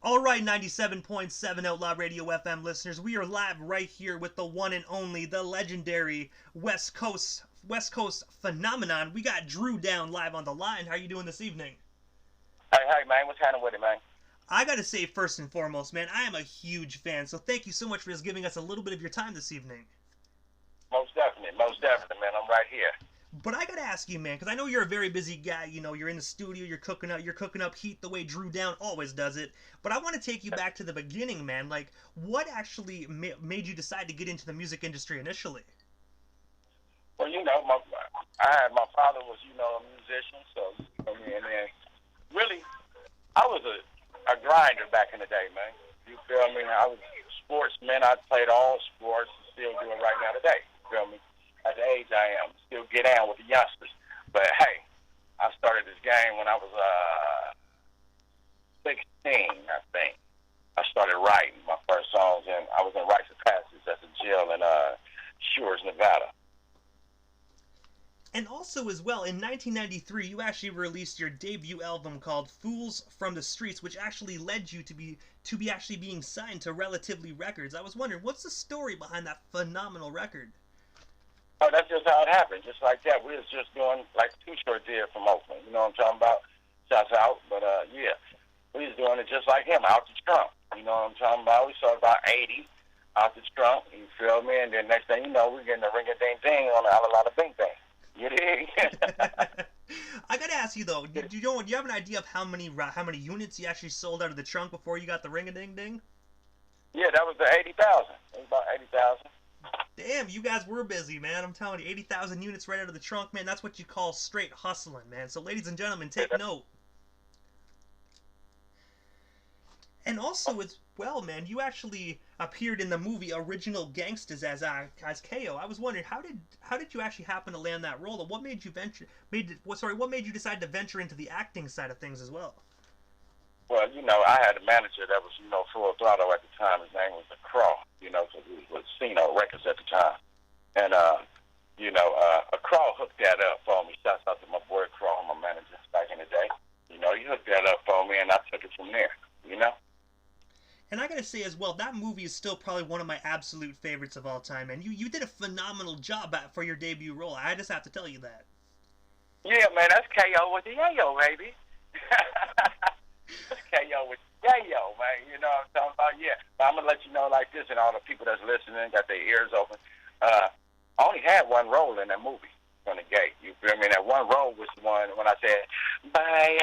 All right, 97.7 Outlaw Radio FM listeners, we are live right here with the one and only, the legendary West Coast phenomenon. We got Drew down live on the line. How are you doing this evening? Hey, man, what's happening with it, man? I gotta say, first and foremost, man, I am a huge fan, so thank you so much for just giving us a little bit of your time this evening. Most definitely, man. I'm right here. But I gotta ask you, man, because I know you're a very busy guy. You know, you're in the studio, you're cooking up heat the way Drew Down always does it. But I want to take you back to the beginning, man. Like, what actually made you decide to get into the music industry initially? Well, my father was, a musician, so and then really, I was a grinder back in the day, man. You feel me? I was a sportsman. I played all sports, and still do it right now today. You feel me? At the age I am, still get down with the youngsters. But hey, I started this game when I was 16, I think. I started writing my first songs, and I was in Rites of Passage at the jail in Shores, Nevada. And also, as well, in 1993, you actually released your debut album called "Fools from the Streets," which actually led you to be actually being signed to Relatively Records. I was wondering, what's the story behind that phenomenal record? Oh, that's just how it happened, just like that. We was just doing like Too Short did from Oakland. You know what I'm talking about? Shouts out. But, yeah, we was doing it just like him, out the trunk. You know what I'm talking about? We saw about 80 out the trunk, you feel me? And then next thing you know, we're getting a ring-a-ding-ding on a lot of bing-bang. You dig? I gotta ask you, though, do you have an idea of how many units you actually sold out of the trunk before you got the ring-a-ding-ding? Yeah, that was the 80,000. It was about 80,000. Damn, you guys were busy, man. I'm telling you, 80,000 units right out of the trunk, man. That's what you call straight hustling, man. So, ladies and gentlemen, take note. And also, as well, man, you actually appeared in the movie Original Gangsters as KO. I was wondering, how did you actually happen to land that role? And what made you what made you decide to venture into the acting side of things as well? Well, I had a manager that was, full throttle at the time. His name was Accra, because he was with Cino Records at the time. And, Accra hooked that up for me. Shouts out to my boy Accra, my manager back in the day. He hooked that up for me, and I took it from there, And I gotta say as well, that movie is still probably one of my absolute favorites of all time, and you did a phenomenal job for your debut role. I just have to tell you that. Yeah, man, that's KO with the yayo, baby. That's KO with the yayo, man. You know what I'm talking about? Yeah. But I'm going to let you know like this, and all the people that's listening got their ears open. I only had one role in that movie from the gate. You feel me? That one role was the one when I said, bye,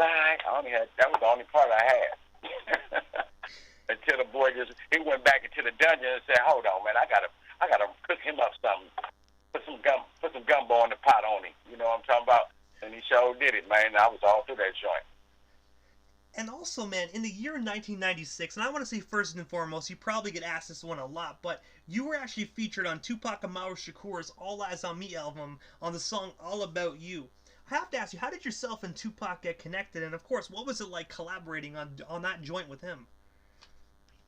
bye. That was the only part I had. Until the boy he went back into the dungeon and said, hold on, man, I gotta cook him up something. Put some gumbo in the pot on him. You know what I'm talking about? And he sure did it, man. I was all through that joint. And also, man, in the year 1996, and I want to say first and foremost, you probably get asked this one a lot, but you were actually featured on Tupac Shakur's All Eyes on Me album on the song All About You. I have to ask you, how did yourself and Tupac get connected? And of course, what was it like collaborating on that joint with him?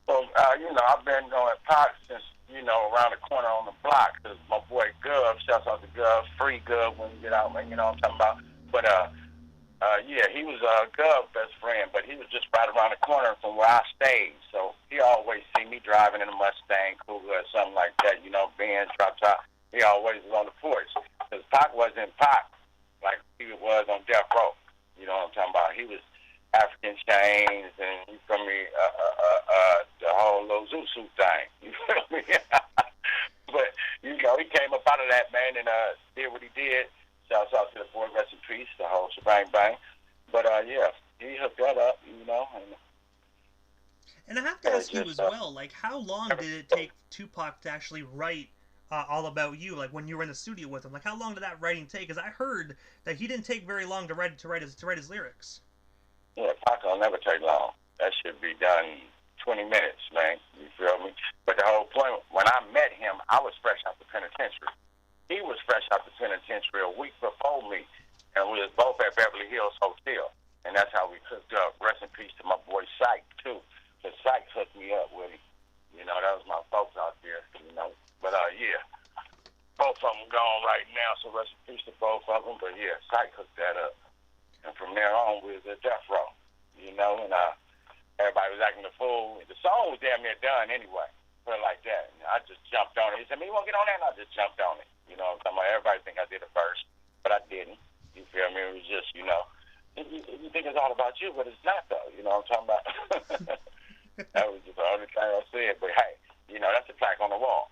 Well, I've been knowing Pac since, around the corner on the block, because my boy Gov, shouts out to Gov, free Gov when you get out, man, you know what I'm talking about. But, yeah, he was Gov's best friend, but he was just right around the corner from where I stayed. So he always see me driving in a Mustang, Cougar, or something like that, Benz, drop top. He always was on the porch. Because Pac wasn't Pac like he was on Death Row. You know what I'm talking about? He was African chains and, you feel me, the whole little Zusu thing. You feel me? But, he came up out of that, man, and did what he did. Shouts out to the boy, rest in peace, the whole shebang bang. But, yeah, he hooked that up, And I have to ask you as well, like, how long did it take Tupac to actually write All About You, like, when you were in the studio with him? Like, how long did that writing take? Because I heard that he didn't take very long to write his lyrics. Yeah, Pac will never take long. That should be done in 20 minutes, man. You feel me? But the whole point, when I met him, I was fresh out the penitentiary. He was fresh out the penitentiary a week before me, and we was both at Beverly Hills Hotel. And that's how we hooked up. Rest in peace to my boy Syke, too. Because Syke hooked me up with him. That was my folks out there, But, yeah, both of them gone right now, so rest in peace to both of them. But, yeah, Syke hooked that up. And from there on, we was at Death Row, and Everybody was acting a fool. The song was damn near done anyway. Put it like that. And I just jumped on it. He said, "Man, you want to get on that?" And I just jumped on it. You know what I'm talking about? Everybody think I did it first, but I didn't. You feel me? It was just, you know, you think it's all about you, but it's not, though. You know what I'm talking about? That was just the only thing I said. But, hey, you know, that's a plaque on the wall.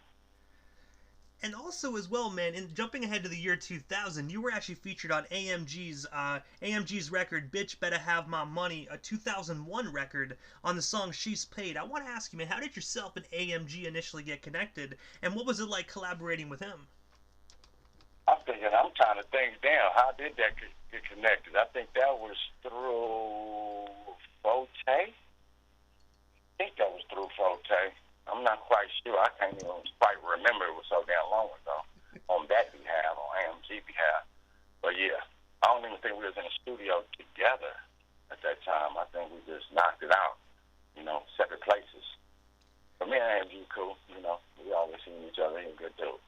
And also as well, man, in jumping ahead to the year 2000, you were actually featured on AMG's record "Bitch Better Have My Money," a 2001 record, on the song "She's Paid." I want to ask you, man, how did yourself and AMG initially get connected, and what was it like collaborating with him? I'm thinking, I'm trying to think, damn, how did that get connected? I think that was through Forte. I think that was through Forte. I'm not quite sure. I can't even quite remember. It was so damn long ago on that behalf, on AMG behalf. But yeah, I don't even think we was in the studio together at that time. I think we just knocked it out, you know, separate places. But me and AMG cool, you know. We always seen each other. He's a good dude.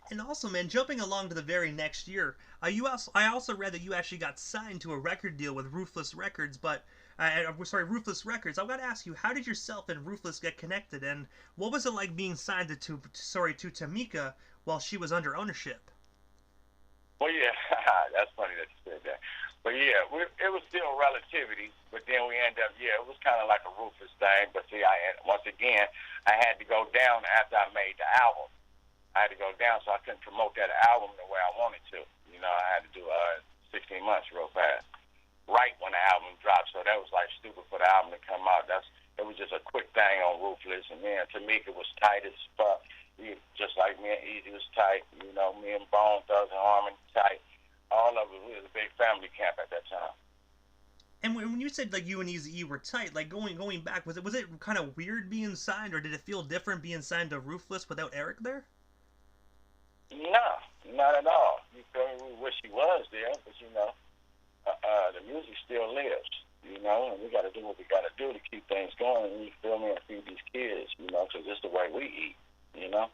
And also, man, jumping along to the very next year, I also read that you actually got signed to a record deal with Ruthless Records, but Ruthless Records. I've got to ask you, how did yourself and Ruthless get connected, and what was it like being signed to Tamika while she was under ownership? Well, yeah, that's funny that you said that. But yeah, it was still relativity, but then we ended up, yeah, it was kind of like a Ruthless thing. But see, once again, I had to go down after I made the album. I had to go down, so I couldn't promote that album the way I wanted to. You know, I had to do 16 months real fast, right when the album dropped. So that was like stupid for the album to come out. It was just a quick thing on Ruthless, and then Tamika was tight as fuck. Just like me and Easy was tight. You know, me and Bone Thugs and Harmony tight. All of it, we was a big family camp at that time. And when you said like you and Eazy-E were tight, like going back, was it kind of weird being signed, or did it feel different being signed to Ruthless without Eric there? No, not at all. You feel me? We wish he was there, but you know, the music still lives. You know, and we got to do what we got to do to keep things going. And you feel me? And feed these kids. You know, because it's the way we eat. You know.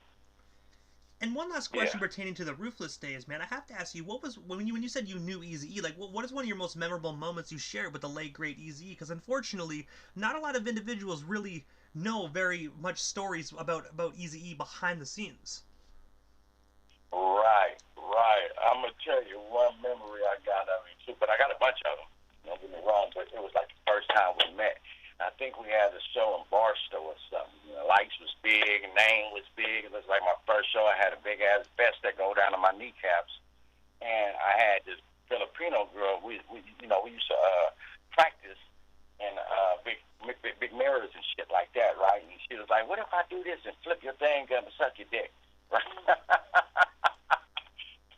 And one last question pertaining to the Ruthless days, man. I have to ask you, what was when you said you knew Eazy-E? Like, what is one of your most memorable moments you shared with the late great Eazy-E? Because unfortunately, not a lot of individuals really know very much stories about Eazy-E behind the scenes. Right. I'm gonna tell you one memory I got of him too, but I got a bunch of them. Don't get me wrong, but it was like the first time we met. I think we had a show in Barstow or something. You know, lights was big, name was big. It was like my first show. I had a big ass vest that go down to my kneecaps, and I had this Filipino girl. We used to practice in big mirrors and shit like that, right? And she was like, "What if I do this and flip your thing up and suck your dick?" Right?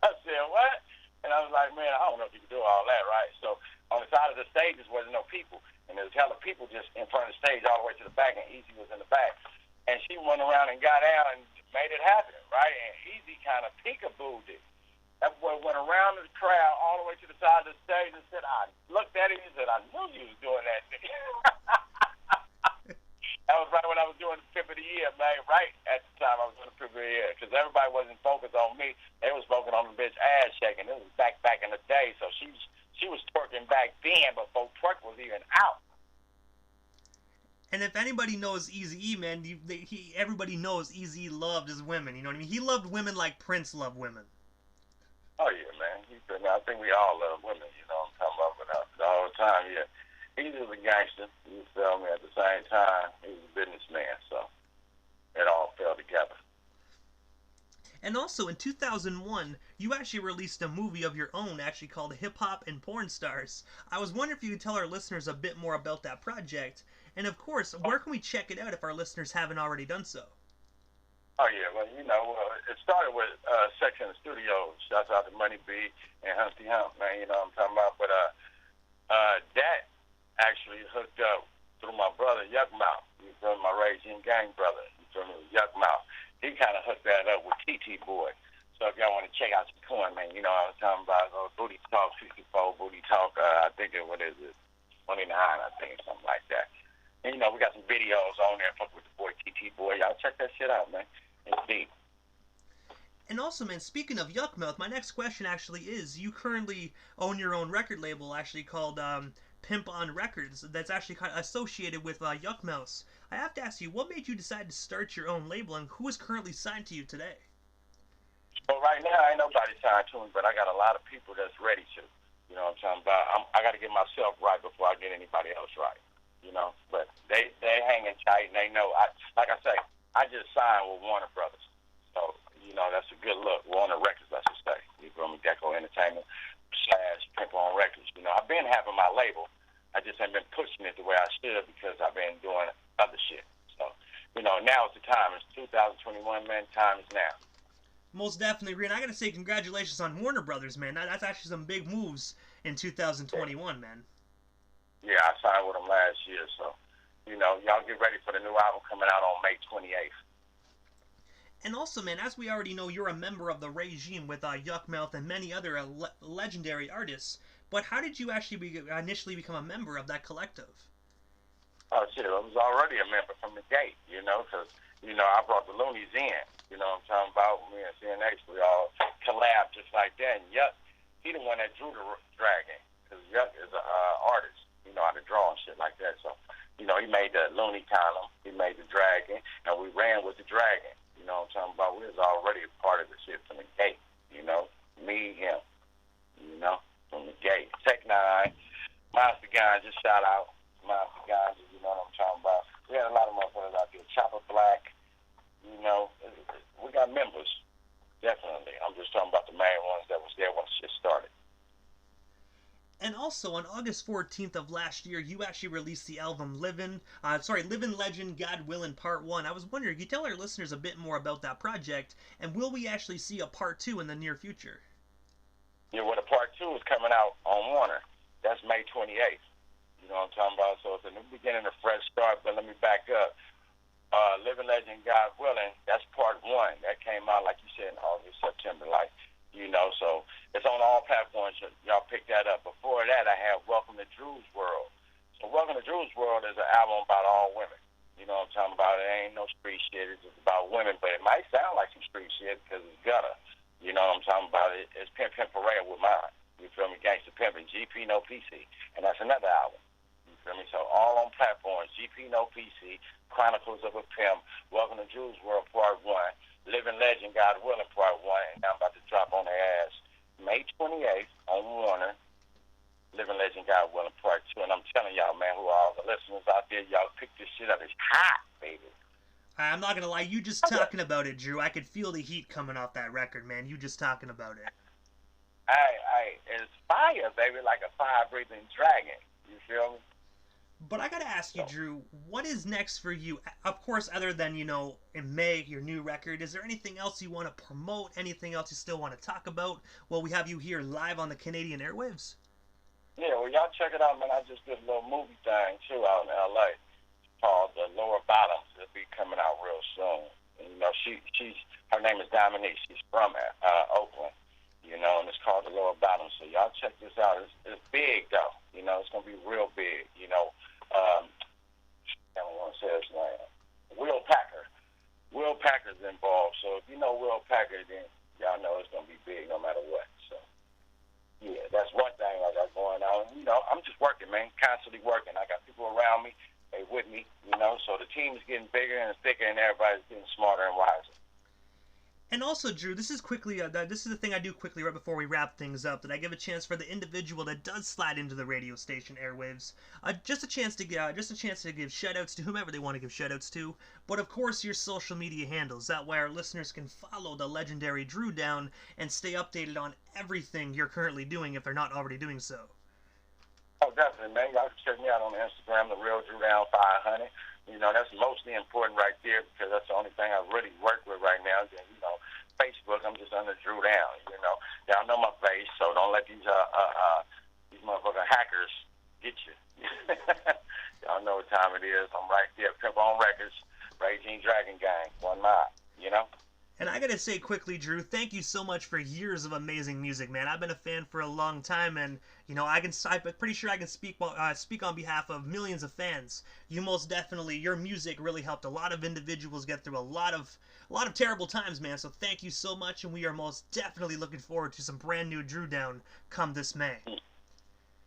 I said, "What?" And I was like, "Man, I don't know if you can do all that, right?" So on the side of the stage wasn't no people. And there was hella people just in front of the stage all the way to the back, and Easy was in the back. And she went around and got out and made it happen, right? And Easy kind of peekabooed it. That boy went around the crowd all the way to the side of the stage and said, I looked at him and said, "I knew you was doing that." That was right when I was doing the Pimp of the Year, man. Right at the time I was doing the Pimp of the Year. Because everybody wasn't focused on me. They was focused on the bitch ass shaking. It was back in the day. So she was twerking back then before twerk was even out. And if anybody knows Eazy-E, man, everybody knows Eazy loved his women. You know what I mean? He loved women like Prince loved women. Oh, yeah, man. I think we all love women, you know what I'm talking about, but the whole time, yeah. He was a gangster, you feel me, at the same time, he was a businessman, so it all fell together. And also, in 2001, you actually released a movie of your own, actually called Hip Hop and Porn Stars. I was wondering if you could tell our listeners a bit more about that project, and of course, where can we check it out if our listeners haven't already done so? Oh, yeah, well, you know, it started with Sex in the Studio. Shouts out to Money B and Humpty Hump, man, you know what I'm talking about. But that actually hooked up through my brother, Yuck Mouth. You feel my Raging Gang brother. You feel me? Yuck Mouth. He kind of hooked that up with TT Boy. So if y'all want to check out some porn, man, you know what I was talking about. Booty Talk 64, Booty Talk, I think what is it? 29, I think, something like that. And, you know, we got some videos on there. Fuck with the boy, TT Boy. Y'all check that shit out, man. It's deep. And also, man, speaking of Yuck Mouth, my next question actually is, you currently own your own record label actually called Pimp on Records that's actually kind of associated with Yuck Mouse. I have to ask you, what made you decide to start your own label, and who is currently signed to you today? Well, right now, ain't nobody signed to me, but I got a lot of people that's ready to. You know what I'm talking about? I got to get myself right before I get anybody else right. You know, but they hanging tight, and they know. Like I say, I just signed with Warner Brothers, so you know that's a good look. Warner Records, I should say. You feel me? Deco Entertainment / Pimp on Records. You know, I've been having my label. I just haven't been pushing it the way I should because I've been doing other shit. So, you know, now is the time. It's 2021, man. Time is now. Most definitely, Rian. I gotta say congratulations on Warner Brothers, man. That's actually some big moves in 2021, man. Yeah, I signed with them last year, so, you know, y'all get ready for the new album coming out on May 28th. And also, man, as we already know, you're a member of the regime with Yuckmouth and many other legendary artists. But how did you actually initially become a member of that collective? Oh, shit, I was already a member from the gate, you know, because, you know, I brought the Loonies in. You know what I'm talking about? Me and CNH, we all collabed just like that. And Yuck, he the one that drew the dragon, because Yuck is an artist. You know how to draw and shit like that. So, you know, he made the Looney column, he made the dragon, and we ran with the dragon. You know what I'm talking about? We was already a part of the shit from the gate, you know? Me, him, you know, from the gate. Tech Nine, Monster Guns, just shout out Monster Guns, you know what I'm talking about? We had a lot of motherfuckers out there. Chopper Black, you know, we got members, definitely. I'm just talking about the main ones that was there when shit started. And also, on August 14th of last year, you actually released the album Livin' Legend, God Willin' Part 1. I was wondering, can you tell our listeners a bit more about that project, and will we actually see a Part 2 in the near future? Yeah, well, the Part 2 is coming out on Warner. That's May 28th. You know what I'm talking about? So it's a new beginning, a fresh start, but let me back up. Living Legend, God Willing, that's Part 1. That came out, like you said, in August, September, like, you know, so it's on all platforms. Y'all pick that up. Before that, I have Welcome to Drus World. So Welcome to Drus World is an album about all women. You know what I'm talking about? It ain't no street shit. It's just about women, but it might sound like some street shit because it's gutter. You know what I'm talking about? It's Pimp Parade with mine. You feel me? Gangsta Pimp and GP No PC. And that's another album. You feel me? So all on platforms, GP No PC, Chronicles of a Pimp, Welcome to Drus World Part 1, Living Legend, God Willing, Part 1, and I'm about to drop on their ass May 28th on Warner, Living Legend, God Willing, Part 2. And I'm telling y'all, man, who are all the listeners out there, y'all pick this shit up. It's hot, baby. I'm not gonna lie, you just talking about it, Drew. I could feel the heat coming off that record, man. You just talking about it. It's fire, baby, like a fire-breathing dragon. You feel me? But I gotta ask you, Drew, what is next for you? Of course, other than, you know, in May, your new record, is there anything else you want to promote? Anything else you still want to talk about? Well, we have you here live on the Canadian airwaves. Yeah, well, y'all check it out, man. I just did a little movie thing, too, out in L.A. called The Lower Bottoms. It'll be coming out real soon. And, you know, her name is Dominique. She's from Oakland, you know, and it's called The Lower Bottoms. So y'all check this out. It's big, though. You know, it's going to be real big, you know. I don't want to say his name. Will Packer. Will Packer's involved. So if you know Will Packer, then y'all know it's going to be big no matter what. So, yeah, that's one thing I got going on. You know, I'm just working, man, constantly working. I got people around me. They with me, you know. So the team is getting bigger and thicker, and everybody's getting smarter and wiser. And also, Drew, this is quickly. This is the thing I do quickly right before we wrap things up. That I give a chance for the individual that does slide into the radio station airwaves, just a chance to give shoutouts to whomever they want to give shoutouts to. But of course, your social media handles. That way, our listeners can follow the legendary Drew down and stay updated on everything you're currently doing if they're not already doing so. Oh, definitely, man. Y'all can check me out on Instagram, the Real Drew Down 500. You know, that's mostly important right there because that's the only thing I really work with right now. Then, you know, Facebook, I'm just under Drew Down, you know. Y'all know my face, so don't let these motherfucking hackers get you. Y'all know what time it is. I'm right there, Pimp on Records, Raging Dragon Gang, 1 mile, you know. And I gotta say quickly, Drew, thank you so much for years of amazing music, man. I've been a fan for a long time, and you know, I'm pretty sure I can speak on behalf of millions of fans. You most definitely, your music really helped a lot of individuals get through a lot of terrible times, man. So thank you so much, and we are most definitely looking forward to some brand new Drew Down come this May.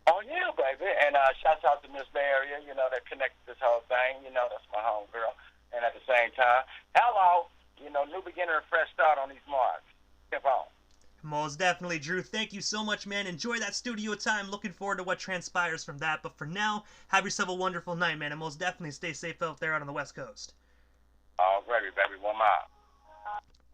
Oh yeah, baby. And shouts out to Miss Bay Area, you know, that connected this whole thing. You know, that's my home girl. And at the same time, hello, you know, new beginner and fresh start on these marks. Keep on. Most definitely, Drew. Thank you so much, man. Enjoy that studio time. Looking forward to what transpires from that. But for now, have yourself a wonderful night, man. And most definitely stay safe out there out on the West Coast. Alrighty, baby. 1 mile.